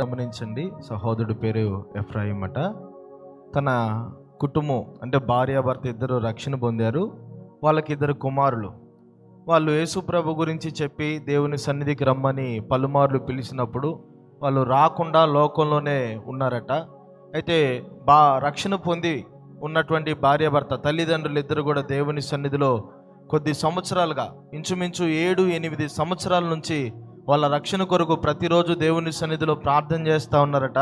గమనించండి. సహోదరుడి పేరు ఎఫ్రాయిం అట. తన కుటుంబం అంటే భార్యాభర్త ఇద్దరు రక్షణ పొందారు. వాళ్ళకి ఇద్దరు కుమారులు. వాళ్ళు యేసు ప్రభు గురించి చెప్పి దేవుని సన్నిధికి రమ్మని పలుమార్లు పిలిచినప్పుడు వాళ్ళు రాకుండా లోకంలోనే ఉన్నారట. అయితే రక్షణ పొంది ఉన్నటువంటి భార్యాభర్త తల్లిదండ్రులు ఇద్దరు కూడా దేవుని సన్నిధిలో కొద్ది సంవత్సరాలుగా ఇంచుమించు 7-8 సంవత్సరాల నుంచి వాళ్ళ రక్షణ కొరకు ప్రతిరోజు దేవుని సన్నిధిలో ప్రార్థన చేస్తూ ఉన్నారట.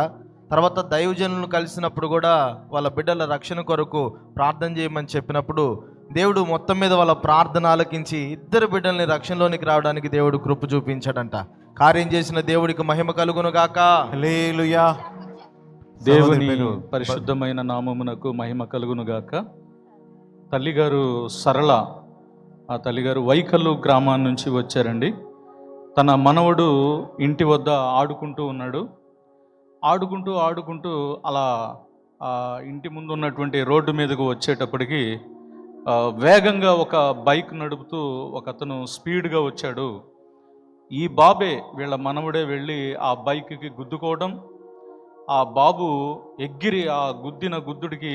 తర్వాత దైవజనులను కలిసినప్పుడు కూడా వాళ్ళ బిడ్డల రక్షణ కొరకు ప్రార్థన చేయమని చెప్పినప్పుడు దేవుడు మొత్తం మీద వాళ్ళ ప్రార్థన ఆలకించి ఇద్దరు బిడ్డల్ని రక్షణలోనికి రావడానికి దేవుడు కృప చూపించాడంట. కార్యం చేసిన దేవుడికి మహిమ కలుగును గాక. హల్లెలూయా. దేవుని పరిశుద్ధమైన నామమునకు మహిమ కలుగును గాక. తల్లిగారు సరళ, ఆ తల్లిగారు వైకల్లు గ్రామాన్ని నుంచి వచ్చారండి. తన మనవడు ఇంటి వద్ద ఆడుకుంటూ ఉన్నాడు. ఆడుకుంటూ అలా ఇంటి ముందు ఉన్నటువంటి రోడ్డు మీదకు వచ్చేటప్పటికి వేగంగా ఒక బైక్ నడుపుతూ ఒక అతను స్పీడ్గా వచ్చాడు. ఈ బాబే వీళ్ళ మనవడే వెళ్ళి ఆ బైక్కి గుద్దుకోవడం, ఆ బాబు ఎగిరి ఆ గుద్దిన గుద్దుడికి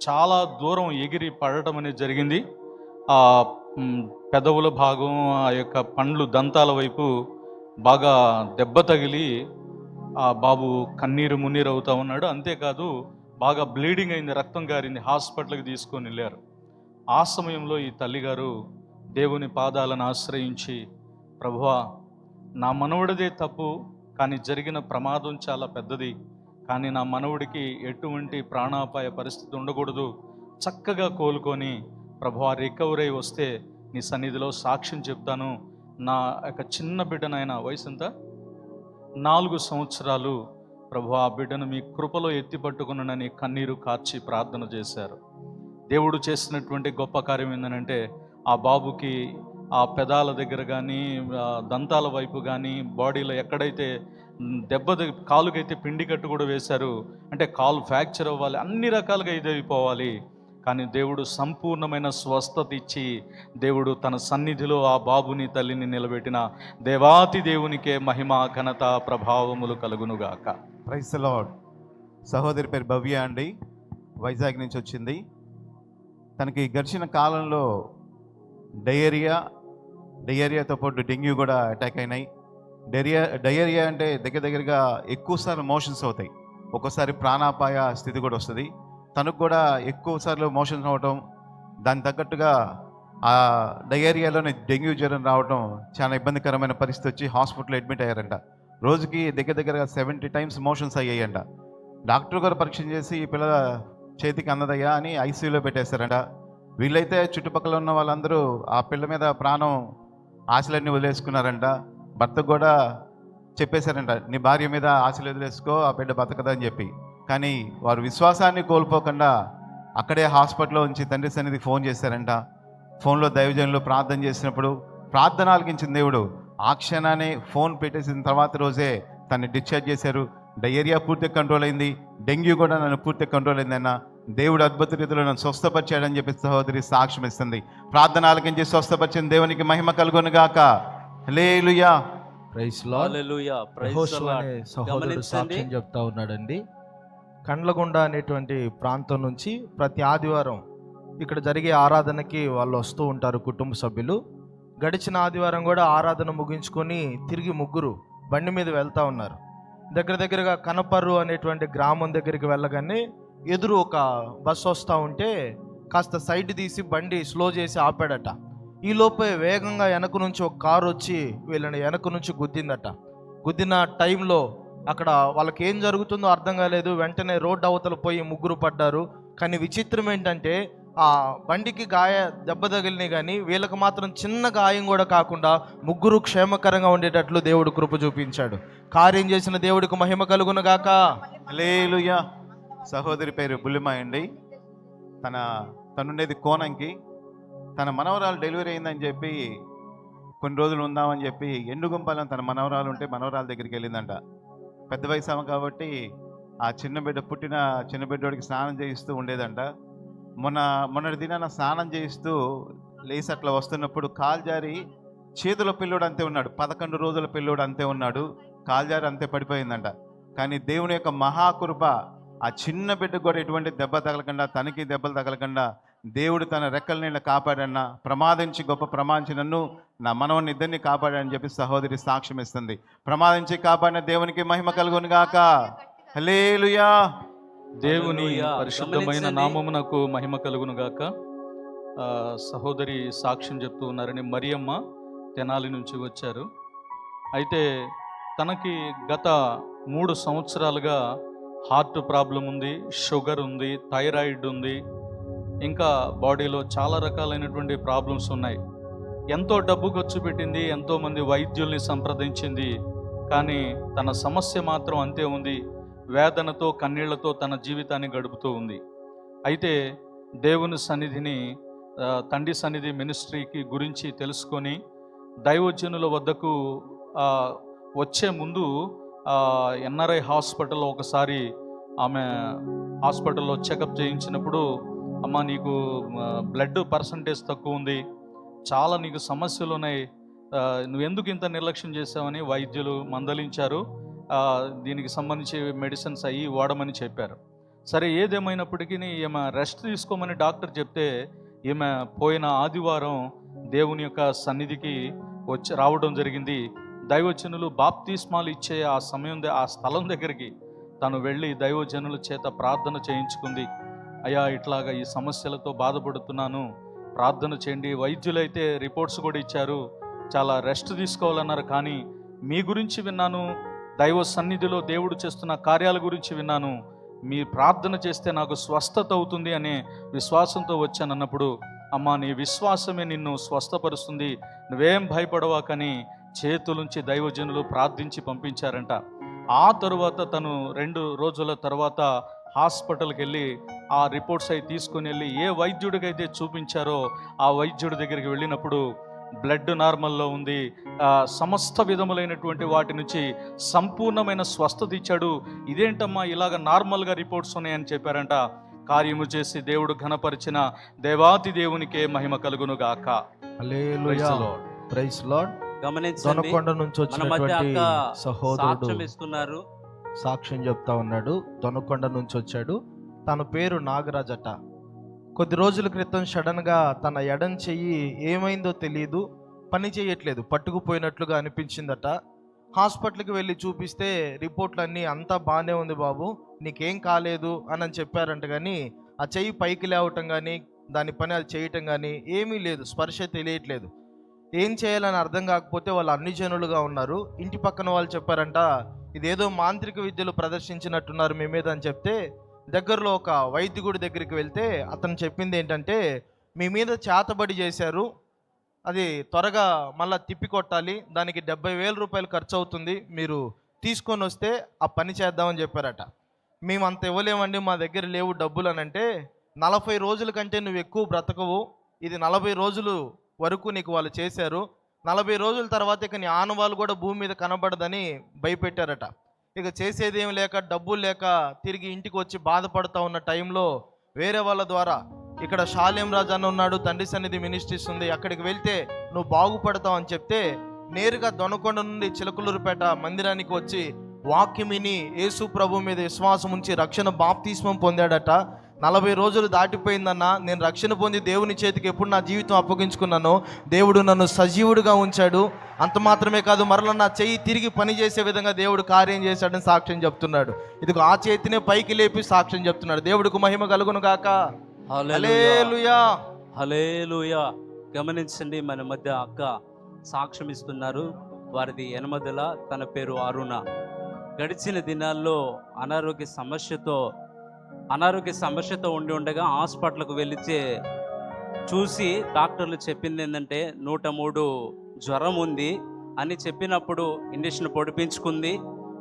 చాలా దూరం ఎగిరి పడటం అనేది జరిగింది. ఆ పెదవుల భాగం, ఆ యొక్క పండ్లు దంతాల వైపు బాగా దెబ్బ తగిలి ఆ బాబు కన్నీరు మున్నీరు అవుతూ ఉన్నాడు. అంతేకాదు బాగా బ్లీడింగ్ అయింది, రక్తం గారింది. హాస్పిటల్కి తీసుకొని వెళ్ళారు. ఆ సమయంలో ఈ తల్లిగారు దేవుని పాదాలను ఆశ్రయించి, ప్రభువా, నా మనవడిదే తప్పు, కానీ జరిగిన ప్రమాదం చాలా పెద్దది, కానీ నా మనవుడికి ఎటువంటి ప్రాణాపాయ పరిస్థితి ఉండకూడదు, చక్కగా కోలుకొని ప్రభువా రికవర్ అయి వస్తే నీ సన్నిధిలో సాక్ష్యం చెప్తాను. నా యొక్క చిన్న బిడ్డనైనా వయసు ఎంత 4 సంవత్సరాలు, ప్రభువా ఆ బిడ్డను మీ కృపలో ఎత్తి పట్టుకున్నానని కన్నీరు కార్చి ప్రార్థన చేశారు. దేవుడు చేసినటువంటి గొప్ప కార్యం ఏంటంటే ఆ బాబుకి ఆ పెదాల దగ్గర కానీ దంతాల వైపు కానీ బాడీలో ఎక్కడైతే దెబ్బ కాలుకైతే పిండి కట్టు కూడా వేశారు, అంటే కాలు ఫ్రాక్చర్ అవ్వాలి, అన్ని రకాలుగా ఇదైపోవాలి, కానీ దేవుడు సంపూర్ణమైన స్వస్థత ఇచ్చి దేవుడు తన సన్నిధిలో ఆ బాబుని తల్లిని నిలబెట్టిన దేవాతి దేవునికే మహిమ ఘనత ప్రభావములు కలుగునుగాక. Praise the Lord. సహోదరి పేరు భవ్య అండి, వైజాగ్ నుంచి వచ్చింది. తనకి గడిచిన కాలంలో డయేరియాతో పాటు డెంగ్యూ కూడా అటాక్ అయినాయి. డయేరియా అంటే దగ్గరగా ఎక్కువసార్లు మోషన్స్ అవుతాయి, ఒక్కోసారి ప్రాణాపాయ స్థితి కూడా వస్తుంది. తనకు కూడా ఎక్కువసార్లు మోషన్స్ అవ్వటం, దాని తగ్గట్టుగా ఆ డయేరియాలోనే డెంగ్యూ జ్వరం రావడం చాలా ఇబ్బందికరమైన పరిస్థితి వచ్చి హాస్పిటల్లో అడ్మిట్ అయ్యారంట. రోజుకి దగ్గరగా 70 టైమ్స్ మోషన్స్ అయ్యాయంట. డాక్టర్ గారు పరీక్ష చేసి ఈ పిల్ల చేతికి అందదయ్యా అని ఐసీయూలో పెట్టేశారంట. వీళ్ళైతే చుట్టుపక్కల ఉన్న వాళ్ళందరూ ఆ పిల్ల మీద ప్రాణం ఆశలన్నీ వదిలేసుకున్నారంట. భర్తకు కూడా చెప్పేశారంట, నీ భార్య మీద ఆశలు వదిలేసుకో, ఆ బిడ్డ బతకదని చెప్పి. కానీ వారు విశ్వాసాన్ని కోల్పోకుండా అక్కడే హాస్పిటల్లో ఉంచి తండ్రి సన్నిధికి ఫోన్ చేశారంట. ఫోన్లో దైవజనులు ప్రార్థన చేసినప్పుడు ప్రార్థన ఆలకించిన దేవుడు ఆ క్షణాన్ని ఫోన్ పెట్టేసిన తర్వాత రోజే తను డిశ్చార్జ్ చేశారు. డయేరియా పూర్తిగా కంట్రోల్ అయింది, డెంగ్యూ కూడా నన్ను పూర్తిగా కంట్రోల్ అయిందన్న దేవుడు అద్భుత రీతిలో నన్ను స్వస్థపరిచాడని చెప్పి సహోదరి సాక్ష్యం ఇస్తుంది. ప్రార్థన ఆలకించి స్వస్థపరిచిన దేవునికి మహిమ కలుగును గాక. హల్లెలూయా. Praise Lord. యెహోషువ అనే సహోదరుడు సాక్ష్యం చెప్తా ఉన్నాడండి. కండ్లగొండ అనేటువంటి ప్రాంతం నుంచి ప్రతి ఆదివారం ఇక్కడ జరిగే ఆరాధనకి వాళ్ళు వస్తూ ఉంటారు కుటుంబ సభ్యులు. గడిచిన ఆదివారం కూడా ఆరాధన ముగించుకొని తిరిగి ముగ్గురు బండి మీద వెళ్తూ ఉన్నారు. దగ్గరగా కనపర్రు అనేటువంటి గ్రామం దగ్గరికి వెళ్ళగానే ఎదురు ఒక బస్సు వస్తూ ఉంటే కాస్త సైడ్ తీసి బండి స్లో చేసి ఆపాడట. ఈ లోపే వేగంగా వెనక నుంచి ఒక కారు వచ్చి వీళ్ళని వెనక నుంచి గుద్దిందట. గుద్దిన టైంలో అక్కడ వాళ్ళకి ఏం జరుగుతుందో అర్థం కాలేదు. వెంటనే రోడ్డు అవతల పోయి ముగ్గురు పడ్డారు. కానీ విచిత్రం ఏంటంటే ఆ బండికి దెబ్బ తగిలినాయి, కానీ వీళ్ళకి మాత్రం చిన్న గాయం కూడా కాకుండా ముగ్గురు క్షేమకరంగా ఉండేటట్లు దేవుడు కృప చూపించాడు. కార్యం చేసిన దేవుడికి మహిమ కలుగును గాక. హల్లెలూయా. సహోదరి పేరు బుల్లిమ అండి. తనుండేది కోనంకి. తన మనవరాలు డెలివరీ అయిందని చెప్పి కొన్ని రోజులు ఉందామని చెప్పి ఎండుగుంపాలని తన మనవరాలు ఉంటే మనవరాల దగ్గరికి వెళ్ళిందంట. పెద్ద వయసు ఆమె కాబట్టి ఆ పుట్టిన చిన్న బిడ్డోడికి స్నానం చేయిస్తూ ఉండేదంట. మొన్నటి దినాన స్నానం చేయిస్తూ లేసి అట్లా వస్తున్నప్పుడు కాలు జారి చేతుల పిల్లోడు అంతే ఉన్నాడు, 11 రోజుల పిల్లోడు అంతే ఉన్నాడు, కాలు జారి అంతే పడిపోయిందంట. కానీ దేవుని యొక్క మహాకృప ఆ చిన్న బిడ్డకు కూడా ఎటువంటి దెబ్బ తగలకుండా, తనకి దెబ్బలు తగలకుండా దేవుడు తన రెక్కల నీళ్ళ కాపాడన్న, ప్రమాదించి గొప్ప ప్రమాదించి నన్ను నా మనవన్ని ఇద్దరిని కాపాడని చెప్పి సహోదరి సాక్ష్యం ఇస్తుంది. ప్రమాదించి కాపాడిన దేవునికి మహిమ కలుగును గాక. హల్లెలూయా. దేవుని పరిశుద్ధమైన నామమునకు మహిమ కలుగును గాక. సహోదరి సాక్ష్యం చెప్తూ ఉన్నారని మరియమ్మ తెనాలి నుంచి వచ్చారు. అయితే తనకి గత 3 సంవత్సరాలుగా హార్ట్ ప్రాబ్లం ఉంది, షుగర్ ఉంది, థైరాయిడ్ ఉంది, ఇంకా బాడీలో చాలా రకాలైనటువంటి ప్రాబ్లమ్స్ ఉన్నాయి. ఎంతో డబ్బు ఖర్చు పెట్టింది, ఎంతోమంది వైద్యుల్ని సంప్రదించింది, కానీ తన సమస్య మాత్రం అంతే ఉంది. వేదనతో, కన్నీళ్లతో తన జీవితాన్ని గడుపుతూ ఉంది. అయితే దేవుని సన్నిధిని, తండ్రి సన్నిధి మినిస్ట్రీకి గురించి తెలుసుకొని దైవజనుల వద్దకు వచ్చే ముందు ఎన్ఆర్ఐ హాస్పిటల్లో ఒకసారి ఆమె హాస్పిటల్లో చెకప్ చేయించినప్పుడు, అమ్మ నీకు బ్లడ్ పర్సంటేజ్ తక్కువ ఉంది, చాలా నీకు సమస్యలు ఉన్నాయి, నువ్వెందుకు ఇంత నిర్లక్ష్యం చేసావని వైద్యులు మందలించారు. దీనికి సంబంధించి మెడిసిన్స్ అయ్యి వాడమని చెప్పారు. సరే, ఏదేమైనప్పటికీ ఈమె రెస్ట్ తీసుకోమని డాక్టర్ చెప్తే ఈమె పోయిన ఆదివారం దేవుని యొక్క సన్నిధికి రావడం జరిగింది. దైవజనులు బాప్తిస్మాలు ఇచ్చే ఆ సమయం, ఆ స్థలం దగ్గరికి తను వెళ్ళి దైవజనుల చేత ప్రార్థన చేయించుకుంది. అయ్యా, ఇట్లాగా ఈ సమస్యలతో బాధపడుతున్నాను, ప్రార్థన చేయండి. వైద్యులైతే రిపోర్ట్స్ కూడా ఇచ్చారు, చాలా రెస్ట్ తీసుకోవాలన్నారు, కానీ మీ గురించి విన్నాను, దైవ సన్నిధిలో దేవుడు చేస్తున్న కార్యాల గురించి విన్నాను, మీ ప్రార్థన చేస్తే నాకు స్వస్థత అవుతుంది అనే విశ్వాసంతో వచ్చానన్నప్పుడు, అమ్మా నీ విశ్వాసమే నిన్ను స్వస్థపరుస్తుంది, నువ్వేం భయపడవాకని చేతులుంచి దైవజనులు ప్రార్థించి పంపించారంట. ఆ తరువాత తను 2 రోజుల తర్వాత హాస్పిటల్కి వెళ్ళి ఆ రిపోర్ట్స్ అవి తీసుకుని వెళ్ళి ఏ వైద్యుడికైతే చూపించారో ఆ వైద్యుడి దగ్గరికి వెళ్ళినప్పుడు బ్లడ్ నార్మల్లో ఉంది, సమస్త విధములైనటువంటి వాటి నుంచి సంపూర్ణమైన స్వస్థత ఇచ్చాడు. ఇదేంటమ్మా ఇలాగ నార్మల్గా రిపోర్ట్స్ ఉన్నాయని చెప్పారంట. కార్యము చేసి దేవుడు ఘనపరిచిన దేవాతి దేవునికే మహిమ కలుగును గాక. హల్లెలూయా. Praise Lord. గమనించండి, దొనకొండ నుంచి వచ్చినటువంటి సహోదరుడు ఇస్తున్నారు, సాక్ష్యం చెప్తా ఉన్నాడు. దొనకొండ నుంచి వచ్చాడు. తన పేరు నాగరాజట. కొద్ది రోజుల క్రితం సడన్గా తన ఎడం చెయ్యి ఏమైందో తెలియదు, పని చేయట్లేదు, పట్టుకుపోయినట్లుగా అనిపించిందట. హాస్పిటల్కి వెళ్ళి చూపిస్తే రిపోర్ట్లన్నీ అంతా బాగానే ఉంది బాబు, నీకేం కాలేదు అని చెప్పారంట. కానీ ఆ చెయ్యి పైకి లేవటం కానీ దాని పని అది చేయటం కానీ ఏమీ లేదు, స్పర్శ తెలియట్లేదు. ఏం చేయాలని అర్థం కాకపోతే వాళ్ళు అన్ని జనులుగా ఉన్నారు. ఇంటి పక్కన వాళ్ళు చెప్పారంట, ఇదేదో మాంత్రిక విద్యలు ప్రదర్శించినట్టున్నారు మీ మీద అని చెప్తే, దగ్గరలో ఒక వైద్యుడి దగ్గరికి వెళ్తే అతను చెప్పింది ఏంటంటే, మీ మీద చేతబడి చేశారు, అది త్వరగా మళ్ళీ తిప్పి కొట్టాలి, దానికి 70,000 రూపాయలు ఖర్చు అవుతుంది, మీరు తీసుకొని వస్తే ఆ పని చేద్దామని చెప్పారట. మేము అంత ఇవ్వలేమండి, మా దగ్గర లేవు డబ్బులు అని అంటే, 40 రోజుల కంటే నువ్వు ఎక్కువ బ్రతకవు, ఇది 40 రోజులు వరకు నీకు వాళ్ళు చేశారు, 40 రోజుల తర్వాత ఇక నీ ఆనవాళ్ళు కూడా భూమి మీద కనబడదని భయపెట్టారట. ఇక చేసేది ఏం లేక, డబ్బులు లేక తిరిగి ఇంటికి వచ్చి బాధపడుతూ ఉన్న టైంలో వేరే వాళ్ళ ద్వారా, ఇక్కడ షాలేం రాజు అని ఉన్నాడు, తండ్రి సన్నిధి మినిస్ట్రీస్ ఉంది, అక్కడికి వెళ్తే నువ్వు బాగుపడతావు అని చెప్తే నేరుగా దొనకొండ నుండి చిలకలూరుపేట మందిరానికి వచ్చి వాక్యమిని యేసు ప్రభు మీద విశ్వాసం ఉంచి రక్షణ బాప్తిస్మం పొందాడట. 40 రోజులు దాటిపోయిందన్న, నేను రక్షణ పొంది దేవుని చేతికి ఎప్పుడు నా జీవితం అప్పగించుకున్నానో దేవుడు నన్ను సజీవుడిగా ఉంచాడు. అంత మాత్రమే కాదు, మరలా నా చెయ్యి తిరిగి పనిచేసే విధంగా దేవుడు కార్యం చేశాడని సాక్ష్యం చెప్తున్నాడు. ఇదిగో ఆ చేతినే పైకి లేపి సాక్ష్యం చెప్తున్నాడు. దేవుడికి మహిమ కలుగును గాక. హల్లెలూయా. హల్లెలూయా. గమనించండి, మన మధ్య అక్క సాక్ష్యం ఇస్తున్నారు. వారిది ఎనమదల, తన పేరు అరుణ. గడిచిన దినాల్లో అనారోగ్య సమస్యతో ఉండి ఉండగా హాస్పిటల్కు వెళితే చూసి డాక్టర్లు చెప్పింది ఏంటంటే 103 జ్వరం ఉంది అని చెప్పినప్పుడు ఇంజక్షన్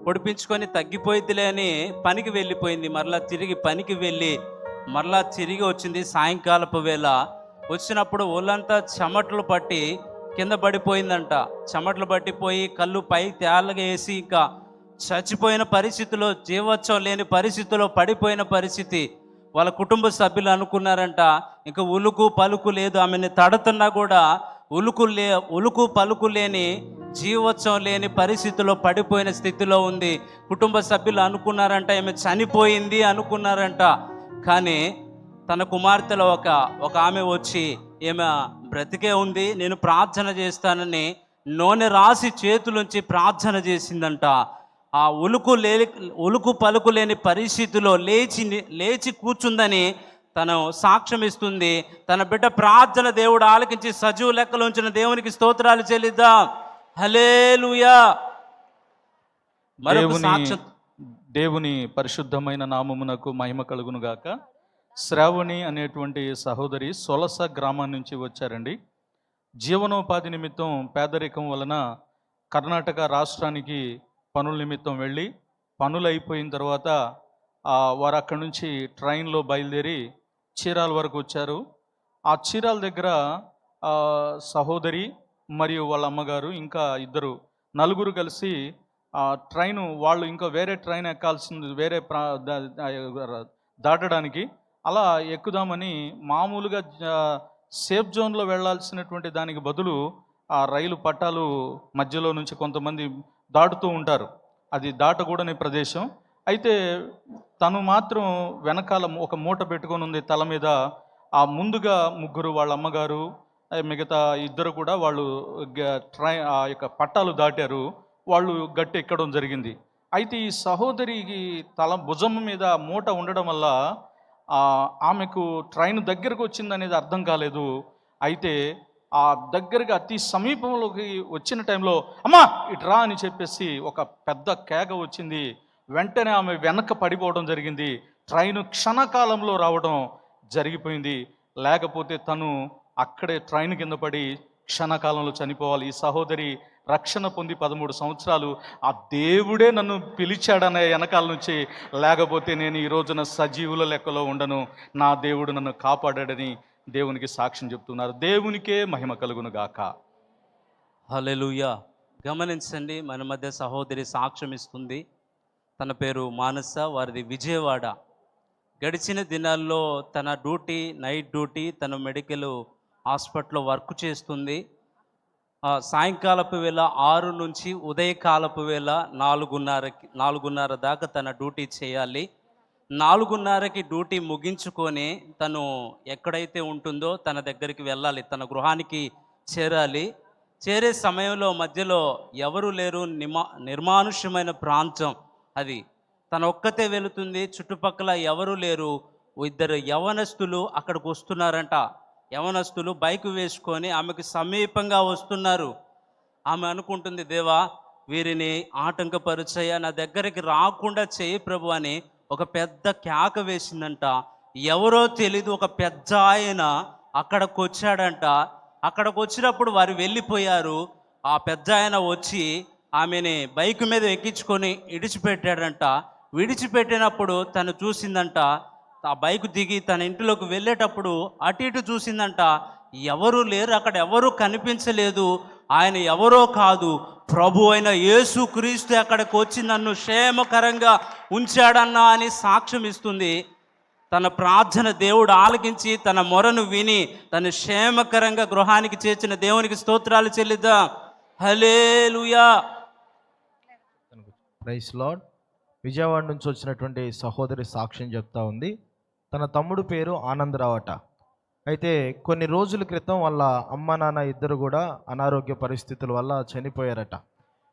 పొడిపించుకొని తగ్గిపోయిద్దిలే అని పనికి వెళ్ళిపోయింది. మరలా తిరిగి పనికి వెళ్ళి మరలా తిరిగి వచ్చింది. సాయంకాలపు వేళ వచ్చినప్పుడు ఒళ్ళంతా చెమటలు పట్టి కింద పడిపోయిందంట. చెమటలు పట్టిపోయి కళ్ళు పై తేలగా వేసి ఇంకా చచ్చిపోయిన పరిస్థితిలో, జీవోత్సవం లేని పరిస్థితిలో పడిపోయిన పరిస్థితి. వాళ్ళ కుటుంబ సభ్యులు అనుకున్నారంట ఇంకా ఉలుకు పలుకు లేదు, ఆమెను తడుతున్నా కూడా ఉలుకు పలుకు లేని జీవోత్సవం లేని పరిస్థితిలో పడిపోయిన స్థితిలో ఉంది. కుటుంబ సభ్యులు అనుకున్నారంట ఈమె చనిపోయింది అనుకున్నారంట. కానీ తన కుమార్తెలో ఒక ఆమె వచ్చి ఈమె బ్రతికే ఉంది, నేను ప్రార్థన చేస్తానని నూనె రాసి చేతులుంచి ప్రార్థన చేసిందంట. ఆ ఉలుకు పలుకు లేని పరిస్థితిలో లేచి కూర్చుందని తను సాక్ష్యం ఇస్తుంది. తన బిడ్డ ప్రార్థన దేవుడు ఆలకించి సజీవ లెక్కలో ఉంచిన దేవునికి స్తోత్రాలు చెల్లిద్దాం. హల్లెలూయా. మరొక సాక్ష్యం. దేవుని పరిశుద్ధమైన నామమునకు మహిమ కలుగును గాక. శ్రావణి అనేటువంటి సహోదరి సొలస గ్రామం నుంచి వచ్చారండి. జీవనోపాధి నిమిత్తం పేదరికం వలన కర్ణాటక రాష్ట్రానికి పనుల నిమిత్తం వెళ్ళి పనులు అయిపోయిన తర్వాత వారు అక్కడి నుంచి ట్రైన్లో బయలుదేరి చీరాల వరకు వచ్చారు. ఆ చీరాల దగ్గర సహోదరి మరియు వాళ్ళ అమ్మగారు ఇంకా నలుగురు కలిసి ట్రైను వాళ్ళు ఇంకా వేరే ట్రైన్ ఎక్కాల్సింది వేరే దాటడానికి అలా ఎక్కుదామని మామూలుగా సేఫ్ జోన్లో వెళ్ళాల్సినటువంటి దానికి బదులు ఆ రైలు పట్టాలు మధ్యలో నుంచి కొంతమంది దాటుతూ ఉంటారు. అది దాటకూడని ప్రదేశం. అయితే తను మాత్రం వెనకాల ఒక మూట పెట్టుకొని ఉంది తల మీద. ఆ ముందుగా ముగ్గురు వాళ్ళ అమ్మగారు మిగతా ఇద్దరు కూడా వాళ్ళు ఆ యొక్క పట్టాలు దాటారు. వాళ్ళు గట్టి ఎక్కడం జరిగింది. అయితే ఈ సహోదరికి తల భుజం మీద మూట ఉండడం వల్ల ఆమెకు ట్రైన్ దగ్గరకు వచ్చిందనేది అర్థం కాలేదు. అయితే ఆ దగ్గరగా అతి సమీపంలోకి వచ్చిన టైంలో అమ్మా ఇట్రా అని చెప్పేసి ఒక పెద్ద కేక వచ్చింది. వెంటనే ఆమె వెనక పడిపోవడం జరిగింది. ట్రైను క్షణకాలంలో రావడం జరిగిపోయింది. లేకపోతే తను అక్కడే ట్రైన్ కింద పడి క్షణకాలంలో చనిపోవాలి. ఈ సహోదరి రక్షణ పొంది 13 సంవత్సరాలు ఆ దేవుడే నన్ను పిలిచాడనే వెనకాల నుంచి, లేకపోతే నేను ఈ రోజున సజీవుల లెక్కలో ఉండను, నా దేవుడు నన్ను కాపాడాడని దేవునికి సాక్ష్యం చెప్తున్నారు. దేవునికే మహిమ కలుగును గాక. హల్లెలూయా. గమనించండి, మన మధ్య సహోదరి సాక్ష్యం ఇస్తుంది. తన పేరు మానస, వారిది విజయవాడ. గడిచిన దినాల్లో తన డ్యూటీ నైట్ డ్యూటీ, తన మెడికల్ హాస్పిటల్లో వర్క్ చేస్తుంది. సాయంకాలపు వేళ 6 నుంచి ఉదయకాలపు వేళ 4:30 దాకా తన డ్యూటీ చేయాలి. 4:30కి డ్యూటీ ముగించుకొని తను ఎక్కడైతే ఉంటుందో తన దగ్గరికి వెళ్ళాలి, తన గృహానికి చేరాలి. చేరే సమయంలో మధ్యలో ఎవరు లేరు, నిర్మానుష్యమైన ప్రాంతం అది. తన ఒక్కతే వెళుతుంది, చుట్టుపక్కల ఎవరు లేరు. 2 యవనస్తులు అక్కడికి వస్తున్నారంట. యవనస్తులు బైక్ వేసుకొని ఆమెకు సమీపంగా వస్తున్నారు. ఆమె అనుకుంటుంది, దేవా వీరిని ఆటంకపరిచయ్యా, నా దగ్గరికి రాకుండా చేయి ప్రభు అని ఒక పెద్ద కేక వేసిందంట. ఎవరో తెలీదు, ఒక పెద్ద ఆయన అక్కడికి వచ్చాడంట. అక్కడికి వచ్చినప్పుడు వారు వెళ్ళిపోయారు. ఆ పెద్ద ఆయన వచ్చి ఆమెని బైక్ మీద ఎక్కించుకొని విడిచిపెట్టాడంట. విడిచిపెట్టినప్పుడు తను చూసిందంట, ఆ బైక్ దిగి తన ఇంటిలోకి వెళ్ళేటప్పుడు అటు ఇటు చూసిందంట, ఎవరు లేరు, అక్కడ ఎవరు కనిపించలేదు. ఆయన ఎవరో కాదు, ప్రభు అయిన యేసుక్రీస్తు అక్కడికి వచ్చి నన్ను క్షేమకరంగా ఉంచాడన్నా అని సాక్ష్యం ఇస్తుంది. తన ప్రార్థన దేవుడు ఆలకించి తన మొరను విని తను క్షేమకరంగా గృహానికి చేర్చిన దేవునికి స్తోత్రాలు చెల్లిద్దాం. హల్లెలూయా. Praise lord. విజయవాడ నుంచి వచ్చినటువంటి సహోదరి సాక్ష్యం చెప్తా ఉంది. తన తమ్ముడు పేరు ఆనందరావు అట. అయితే కొన్ని రోజుల క్రితం వాళ్ళ అమ్మ నాన్న ఇద్దరు కూడా అనారోగ్య పరిస్థితుల వల్ల చనిపోయారట.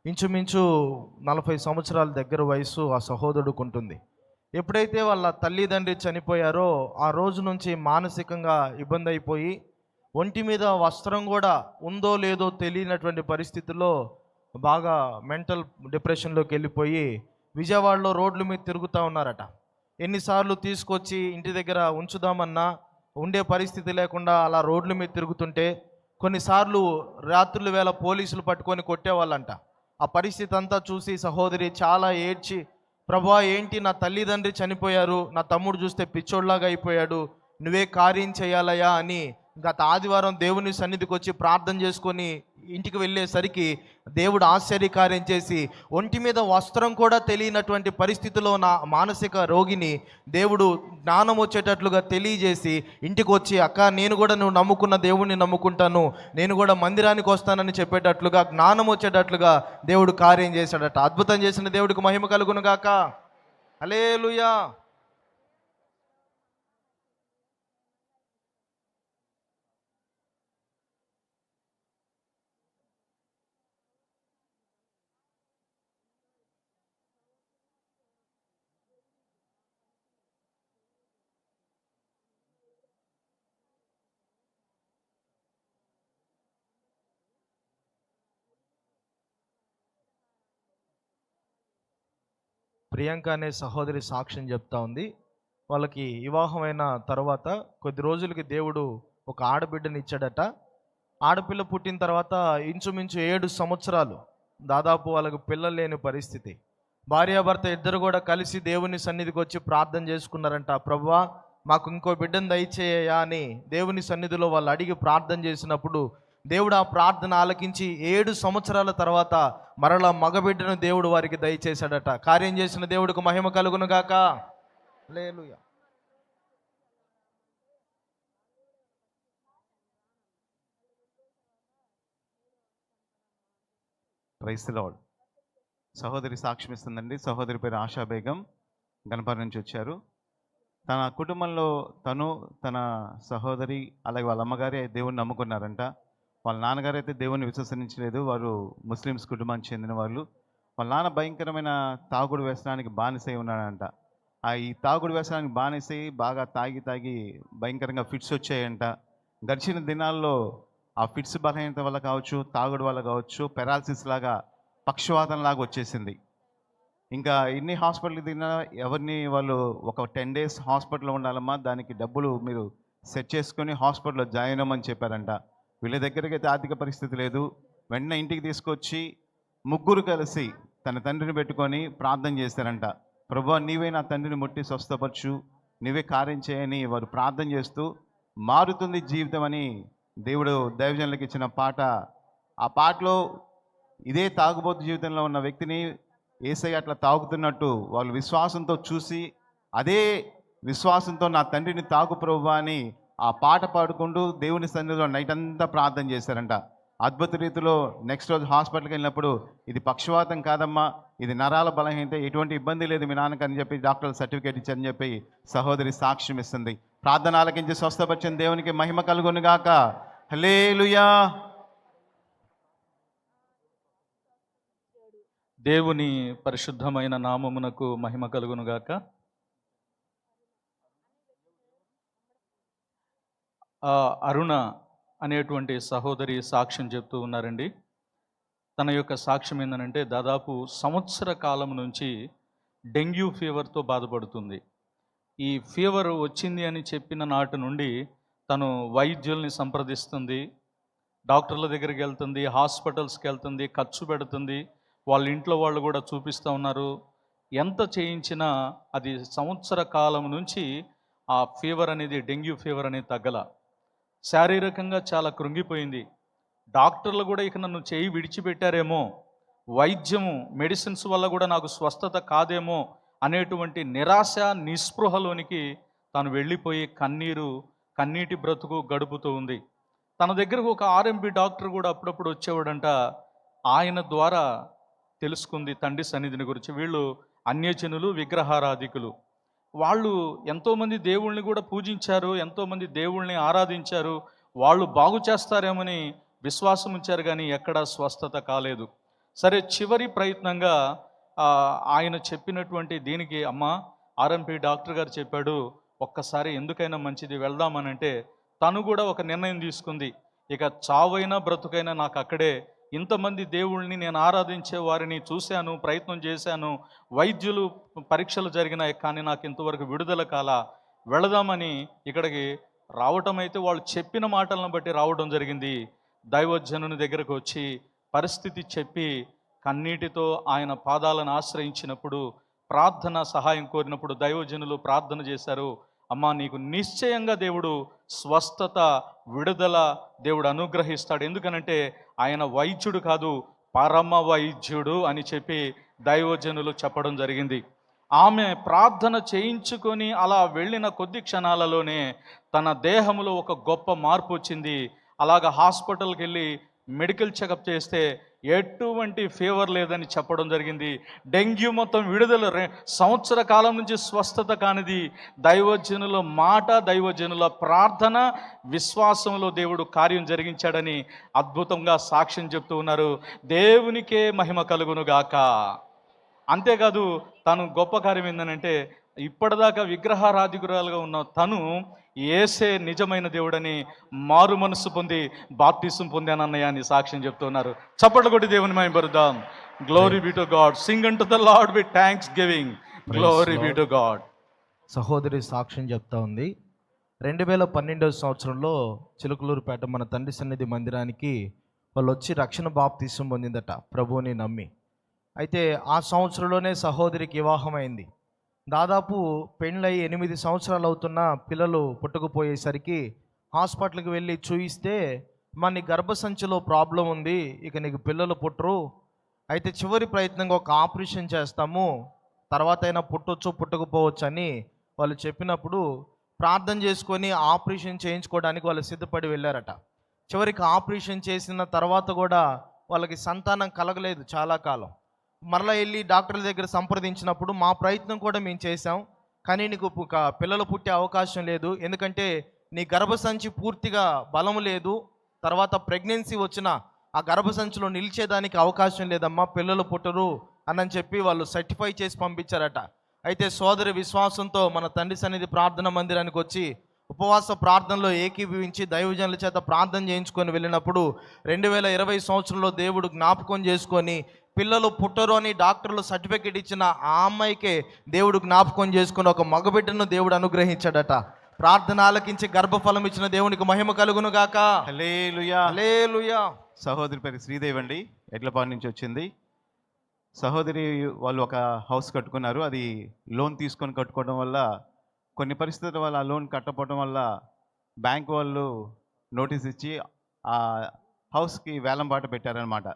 ఇంచుమించు 40 సంవత్సరాల దగ్గర వయసు ఆ సహోదరుడికి ఉంటుంది. ఎప్పుడైతే వాళ్ళ తల్లిదండ్రి చనిపోయారో ఆ రోజు నుంచి మానసికంగా ఇబ్బంది అయిపోయి ఒంటి మీద వస్త్రం కూడా ఉందో లేదో తెలియనటువంటి పరిస్థితుల్లో బాగా మెంటల్ డిప్రెషన్లోకి వెళ్ళిపోయి విజయవాడలో రోడ్ల మీద తిరుగుతూ ఉన్నారట. ఎన్నిసార్లు తీసుకొచ్చి ఇంటి దగ్గర ఉంచుదామన్నా ఉండే పరిస్థితి లేకుండా అలా రోడ్ల మీద తిరుగుతుంటే కొన్నిసార్లు రాత్రుల వేళ పోలీసులు పట్టుకొని కొట్టేవాళ్ళంట. ఆ పరిస్థితి అంతా చూసి సహోదరి చాలా ఏడ్చి, ప్రభా ఏంటి నా తల్లిదండ్రి చనిపోయారు, నా తమ్ముడు చూస్తే పిచ్చోడ్లాగా అయిపోయాడు, నువ్వే కార్యం చేయాలయా అని గత ఆదివారం దేవుని సన్నిధికి వచ్చి ప్రార్థన చేసుకొని ఇంటికి వెళ్ళేసరికి దేవుడు ఆశ్చర్యకార్యం చేసి ఒంటి మీద వస్త్రం కూడా తెలియనటువంటి పరిస్థితిలో ఉన్న మానసిక రోగిని దేవుడు జ్ఞానం వచ్చేటట్లుగా తెలియజేసి ఇంటికి వచ్చి, అక్క నేను కూడా నువ్వు నమ్ముకున్న దేవుణ్ణి నమ్ముకుంటాను, నేను కూడా మందిరానికి వస్తానని చెప్పేటట్లుగా, జ్ఞానం వచ్చేటట్లుగా దేవుడు కార్యం చేశాడట. అద్భుతం చేసిన దేవుడికి మహిమ కలుగును గాక. హల్లెలూయా. ప్రియాంక అనే సహోదరి సాక్ష్యం చెప్తా ఉంది. వాళ్ళకి వివాహమైన తర్వాత కొద్ది రోజులకి దేవుడు ఒక ఆడబిడ్డని ఇచ్చాడట. ఆడపిల్ల పుట్టిన తర్వాత ఇంచుమించు 7 సంవత్సరాలు దాదాపు వాళ్ళకి పిల్లలు లేని పరిస్థితి. భార్యాభర్త ఇద్దరు కూడా కలిసి దేవుని సన్నిధికి వచ్చి ప్రార్థన చేసుకున్నారంట. ప్రభువా మాకు ఇంకో బిడ్డను దయచేయ్యా అని దేవుని సన్నిధిలో వాళ్ళు అడిగి ప్రార్థన చేసినప్పుడు దేవుడు ఆ ప్రార్థన ఆలకించి 7 సంవత్సరాల తర్వాత మరలా మగబిడ్డను దేవుడు వారికి దయచేశాడట. కార్యం చేసిన దేవుడికి మహిమ కలుగును గాక. హల్లెలూయా. Praise the Lord. సహోదరి సాక్ష్యం ఇస్తుందండి. సహోదరి పేరు ఆశా బేగం, గణపతి నుంచి వచ్చారు. తన కుటుంబంలో తను, తన సహోదరి, అలాగే వాళ్ళ అమ్మగారే దేవుణ్ణి నమ్ముకున్నారంట. వాళ్ళ నాన్నగారు అయితే దేవుణ్ణి విశ్వసించలేదు. వారు ముస్లిమ్స్ కుటుంబానికి చెందిన వాళ్ళు. వాళ్ళ నాన్న భయంకరమైన తాగుడు వ్యసనానికి బానిసై ఉన్నాడంట. ఈ తాగుడు వ్యసనానికి బానిసై బాగా తాగి భయంకరంగా ఫిట్స్ వచ్చాయంట. గడిచిన దినాల్లో ఆ ఫిట్స్ బలహీనత వల్ల కావచ్చు, తాగుడు వల్ల కావచ్చు, పెరాలసిస్ లాగా, పక్షవాతం లాగా వచ్చేసింది. ఇంకా ఎన్ని హాస్పిటల్కి తిన్నా ఎవరిని వాళ్ళు ఒక 10 days హాస్పిటల్లో ఉండాలమ్మా, దానికి డబ్బులు మీరు సెట్ చేసుకొని హాస్పిటల్లో జాయిన్ అవ్వమని చెప్పారంట. వీళ్ళ దగ్గరికి అయితే ఆర్థిక పరిస్థితి లేదు. వెంటనే ఇంటికి తీసుకొచ్చి ముగ్గురు కలిసి తన తండ్రిని పెట్టుకొని ప్రార్థన చేశారంట. ప్రభువా నీవే నా తండ్రిని ముట్టి స్వస్థపరచు, నీవే కార్యం చేయని వారు ప్రార్థన చేస్తూ మారుతుంది జీవితం అని దేవుడు దైవజనులకు ఇచ్చిన పాట. ఆ పాటలో ఇదే తాగుబోతు జీవితంలో ఉన్న వ్యక్తిని యేసయ్య అట్లా తాగుతున్నట్టు వాళ్ళు విశ్వాసంతో చూసి, అదే విశ్వాసంతో నా తండ్రిని తాగు ప్రభువా అని ఆ పాట పాడుకుంటూ దేవుని సన్నిధిలో నైట్ అంతా ప్రార్థన చేశారంట. అద్భుత రీతిలో నెక్స్ట్ రోజు హాస్పిటల్కి వెళ్ళినప్పుడు ఇది పక్షవాతం కాదమ్మా, ఇది నరాల బలహీనత, ఎటువంటి ఇబ్బంది లేదు మీ నాన్నకు అని చెప్పి డాక్టర్ సర్టిఫికేట్ ఇచ్చారని చెప్పి సహోదరి సాక్ష్యం ఇస్తుంది. ప్రార్థన ఆలకించి స్వస్థపరిచిన దేవునికి మహిమ కలుగును గాక. హల్లెలూయా. దేవుని పరిశుద్ధమైన నామమునకు మహిమ కలుగును గాక. అరుణ అనేటువంటి సహోదరి సాక్ష్యం చెప్తూ ఉన్నారండి. తన యొక్క సాక్ష్యం ఏంటంటే దాదాపు సంవత్సర కాలం నుంచి డెంగ్యూ ఫీవర్తో బాధపడుతుంది. ఈ ఫీవర్ వచ్చింది అని చెప్పిన నాటి నుండి తను వైద్యుల్ని సంప్రదిస్తుంది, డాక్టర్ల దగ్గరికి వెళ్తుంది, హాస్పిటల్స్కి వెళ్తుంది, ఖర్చు పెడుతుంది. వాళ్ళ ఇంట్లో వాళ్ళు కూడా చూపిస్తూ ఉన్నారు. ఎంత చేయించినా అది సంవత్సర కాలం నుంచి ఆ ఫీవర్ అనేది, డెంగ్యూ ఫీవర్ అనేది తగ్గల. శారీరకంగా చాలా కృంగిపోయింది. డాక్టర్లు కూడా ఇక నన్ను చేయి విడిచిపెట్టారేమో, వైద్యము మెడిసిన్స్ వల్ల కూడా నాకు స్వస్థత కాదేమో అనేటువంటి నిరాశ నిస్పృహలోనికి తాను వెళ్ళిపోయి కన్నీటి బ్రతుకు గడుపుతూ ఉంది. తన దగ్గరకు ఒక ఆర్ఎంపి డాక్టర్ కూడా అప్పుడప్పుడు వచ్చేవాడంట. ఆయన ద్వారా తెలుసుకుంది తండ్రి సన్నిధిని గురించి. వీళ్ళు అన్యజనులు, విగ్రహారాధికులు. వాళ్ళు ఎంతోమంది దేవుళ్ళని కూడా పూజించారు, ఎంతోమంది దేవుళ్ళని ఆరాధించారు, వాళ్ళు బాగు చేస్తారేమని విశ్వాసం ఉంచారు, కానీ ఎక్కడా స్వస్థత కాలేదు. సరే, చివరి ప్రయత్నంగా ఆయన చెప్పినటువంటి దీనికి అమ్మ ఆర్ఎంపి డాక్టర్ గారు చెప్పాడు, ఒక్కసారి ఎందుకైనా మంచిది వెళ్దామనంటే తను కూడా ఒక నిర్ణయం తీసుకుంది. ఇక చావైనా బ్రతుకైనా నాకు అక్కడే, ఇంతమంది దేవుళ్ళని నేను ఆరాధించే వారిని చూశాను, ప్రయత్నం చేశాను, వైద్యులు పరీక్షలు జరిగినాయి, కానీ నాకు ఇంతవరకు విడుదల కాల, వెళదామని ఇక్కడికి రావటం అయితే వాళ్ళు చెప్పిన మాటలను బట్టి రావడం జరిగింది. దైవజనుని దగ్గరకు వచ్చి పరిస్థితి చెప్పి కన్నీటితో ఆయన పాదాలను ఆశ్రయించినప్పుడు, ప్రార్థన సహాయం కోరినప్పుడు దైవజనులు ప్రార్థన చేశారు. అమ్మా నీకు నిశ్చయంగా దేవుడు స్వస్థత, విడుదల దేవుడు అనుగ్రహిస్తాడు. ఎందుకనంటే ఆయన వైద్యుడు కాదు, పరమ వైద్యుడు అని చెప్పి దైవజనులు చెప్పడం జరిగింది. ఆమె ప్రార్థన చేయించుకొని అలా వెళ్ళిన కొద్ది క్షణాలలోనే తన దేహంలో ఒక గొప్ప మార్పు వచ్చింది. అలాగ హాస్పిటల్కి వెళ్ళి మెడికల్ చెకప్ చేస్తే ఎటువంటి ఫీవర్ లేదని చెప్పడం జరిగింది. డెంగ్యూ మొత్తం విడుదల, సంవత్సర కాలం నుంచి స్వస్థత కానిది దైవజనుల మాట, దైవజనుల ప్రార్థన, విశ్వాసంలో దేవుడు కార్యం జరిగించాడని అద్భుతంగా సాక్ష్యం చెప్తూ ఉన్నారు. దేవునికే మహిమ కలుగునుగాక. అంతేకాదు తను గొప్ప కార్యం ఏంటంటే ఇప్పటిదాకా విగ్రహారాధికురాలుగా ఉన్న తను యేసే నిజమైన దేవుడని మారు మనస్సు పొంది బాప్టిజం పొందానన్నయ్య అని సాక్ష్యం చెప్తున్నారు. చప్పట్లు కొట్టి దేవుని మహిమపరుద్దాం. Glory be to God. Sing unto the Lord with thanksgiving. Glory be to God. సహోదరి సాక్ష్యం చెప్తా ఉంది. 2012 సంవత్సరంలో చిలుకలూరుపేట మన తండ్రి సన్నిధి మందిరానికి వాళ్ళు వచ్చి రక్షణ బాప్తిసం పొందిందట ప్రభువుని నమ్మి. అయితే ఆ సంవత్సరంలోనే సహోదరికి వివాహం అయింది. దాదాపు పెళ్ళై 8 సంవత్సరాలు అవుతున్న పిల్లలు పుట్టకపోయేసరికి హాస్పిటల్కి వెళ్ళి చూయిస్తే నీ గర్భసంచిలో ప్రాబ్లం ఉంది, ఇక నీకు పిల్లలు పుట్టరు, అయితే చివరి ప్రయత్నంగా ఒక ఆపరేషన్ చేస్తాము, తర్వాత అయినా పుట్టొచ్చు పుట్టకపోవచ్చు అని వాళ్ళు చెప్పినప్పుడు ప్రార్థన చేసుకొని ఆపరేషన్ చేయించుకోవడానికి వాళ్ళు సిద్ధపడి వెళ్ళారట. చివరికి ఆపరేషన్ చేసిన తర్వాత కూడా వాళ్ళకి సంతానం కలగలేదు చాలా కాలం. మరలా వెళ్ళి డాక్టర్ల దగ్గర సంప్రదించినప్పుడు మా ప్రయత్నం కూడా మేము చేసాం, కానీ నీకు పిల్లలు పుట్టే అవకాశం లేదు, ఎందుకంటే నీ గర్భసంచి పూర్తిగా బలం లేదు, తర్వాత ప్రెగ్నెన్సీ వచ్చిన ఆ గర్భసంచిలో నిలిచేదానికి అవకాశం లేదమ్మా, పిల్లలు పుట్టరు అని చెప్పి వాళ్ళు సర్టిఫై చేసి పంపించారట. అయితే సోదరి విశ్వాసంతో మన తండ్రి సన్నిధి ప్రార్థన మందిరానికి వచ్చి ఉపవాస ప్రార్థనలో ఏకీభవించి దైవజనుల చేత ప్రార్థన చేయించుకొని వెళ్ళినప్పుడు 2020 సంవత్సరంలో దేవుడు జ్ఞాపకం చేసుకొని పిల్లలు పుట్టరు అని డాక్టర్లు సర్టిఫికేట్ ఇచ్చిన ఆ అమ్మాయికే దేవుడు జ్ఞాపకం చేసుకుని ఒక మగబిడ్డను దేవుడు అనుగ్రహించాడట. ప్రార్థన ఆలకించి గర్భఫలం ఇచ్చిన దేవునికి మహిమ కలుగును గాక. హల్లెలూయా, హల్లెలూయా. సహోదరి పేరు శ్రీదేవి అండి, ఎడ్లపాడు నుంచి వచ్చింది. సహోదరి వాళ్ళు ఒక హౌస్ కట్టుకున్నారు. అది లోన్ తీసుకొని కట్టుకోవడం వల్ల కొన్ని పరిస్థితుల వల్ల ఆ లోన్ కట్టకపోవడం వల్ల బ్యాంక్ వాళ్ళు నోటీస్ ఇచ్చి ఆ హౌస్కి వేలంపాట పెట్టారనమాట.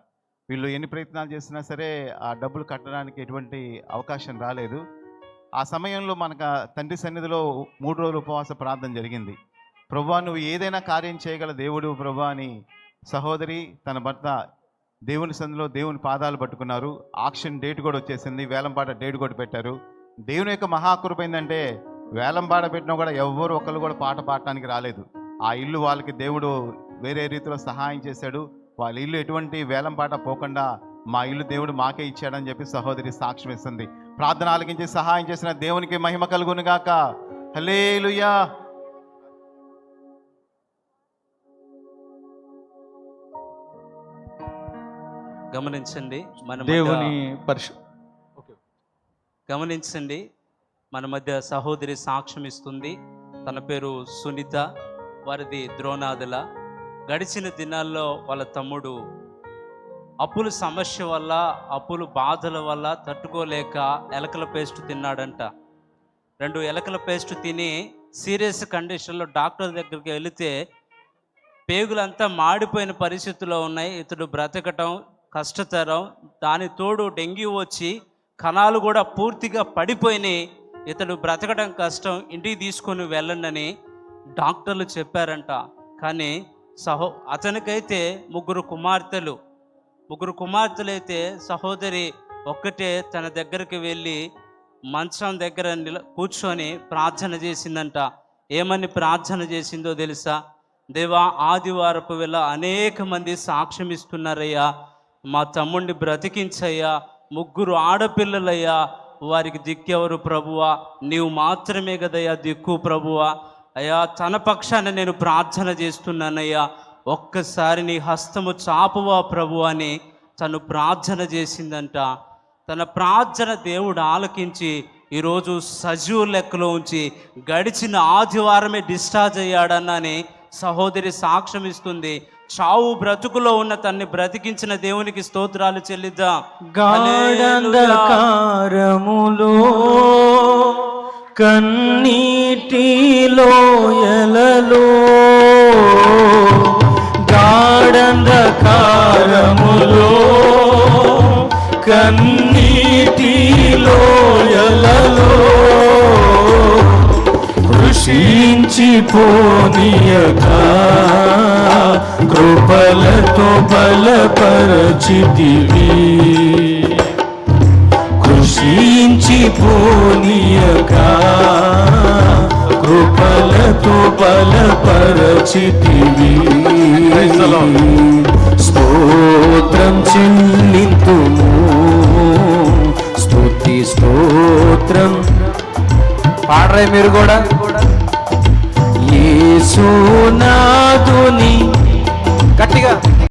వీళ్ళు ఎన్ని ప్రయత్నాలు చేసినా సరే ఆ డబ్బులు కట్టడానికి ఎటువంటి అవకాశం రాలేదు. ఆ సమయంలో మనకు తండ్రి సన్నిధిలో 3 రోజులు ఉపవాస ప్రార్థన జరిగింది. ప్రభువా నువ్వు ఏదైనా కార్యం చేయగల దేవుడు ప్రభువా అని సహోదరి తన భర్త దేవుని సన్నిధిలో దేవుని పాదాలు పట్టుకున్నారు. ఆక్షన్ డేట్ కూడా వచ్చేసింది, వేలంపాట డేట్ కూడా పెట్టారు. దేవుని యొక్క మహాకృప ఏంటంటే వేలంపాట పెట్టినా కూడా ఎవ్వరు ఒకరు కూడా పాట పాడటానికి రాలేదు. ఆ ఇల్లు వాళ్ళకి దేవుడు వేరే రీతిలో సహాయం చేశాడు. వాళ్ళ ఇల్లు ఎటువంటి వేలంపాట పోకుండా మా ఇల్లు దేవుడు మాకే ఇచ్చాడని చెప్పి సహోదరి సాక్ష్యం ఇస్తుంది. ప్రార్థన ఆలకించి సహాయం చేసిన దేవునికి మహిమ కలుగును గాక. హల్లెలూయా. గమనించండి మన మధ్య సహోదరి సాక్ష్యం ఇస్తుంది. తన పేరు సునీత, వారిది ద్రోణాదుల. గడిచిన దినాల్లో వాళ్ళ తమ్ముడు అప్పుల సమస్య వల్ల, అప్పుల బాధల వల్ల తట్టుకోలేక ఎలకల పేస్ట్ తిన్నాడంట. 2 ఎలకల పేస్ట్ తిని సీరియస్ కండిషన్లో డాక్టర్ దగ్గరికి వెళితే పేగులంతా మాడిపోయిన పరిస్థితుల్లో ఉన్నాయి, ఇతడు బ్రతకటం కష్టతరం, దాని తోడు డెంగ్యూ వచ్చి కణాలు కూడా పూర్తిగా పడిపోయినాయి, ఇతడు బ్రతకడం కష్టం, ఇంటికి తీసుకొని వెళ్ళండి డాక్టర్లు చెప్పారంట. కానీ అతనికైతే 3 కుమార్తెలు అయితే సహోదరి ఒక్కటే తన దగ్గరికి వెళ్ళి మంచం దగ్గర కూర్చొని ప్రార్థన చేసిందంట. ఏమని ప్రార్థన చేసిందో తెలుసా? దేవా, ఆదివారపు వేళ అనేక మంది సాక్ష్యం ఇస్తున్నారయ్యా, మా తమ్ముడిని బ్రతికించయ్యా, 3 ఆడపిల్లలయ్యా, వారికి దిక్కెవరు ప్రభువా, నీవు మాత్రమే కదయ్యా దిక్కు ప్రభువా, అయ్యా తన పక్షాన నేను ప్రార్థన చేస్తున్నానయ్యా, ఒక్కసారి నీ హస్తము చాపువా ప్రభు అని తను ప్రార్థన చేసిందంట. తన ప్రార్థన దేవుడు ఆలకించి ఈరోజు సజీవ లెక్కలో ఉంచి గడిచిన ఆదివారమే డిశ్చార్జ్ అయ్యాడన్నని సహోదరి సాక్ష్యం ఇస్తుంది. చావు బ్రతుకులో ఉన్న తన్ని బ్రతికించిన దేవునికి స్తోత్రాలు చెల్లిద్దాం. గాఢంధకారములో కన్నీటి లోయలలో గాఢంధకారములో కన్నీటి లోయలలో కృషించిపోనీయక కృపలతో బలపరచితివి కృషించిపోనీయక కృపలతో బలపరచితివి స్తోత్రం చెల్లింతుము స్తుతి స్తోత్రం పాడరే మీరు కూడా యేసునాథుని గట్టిగా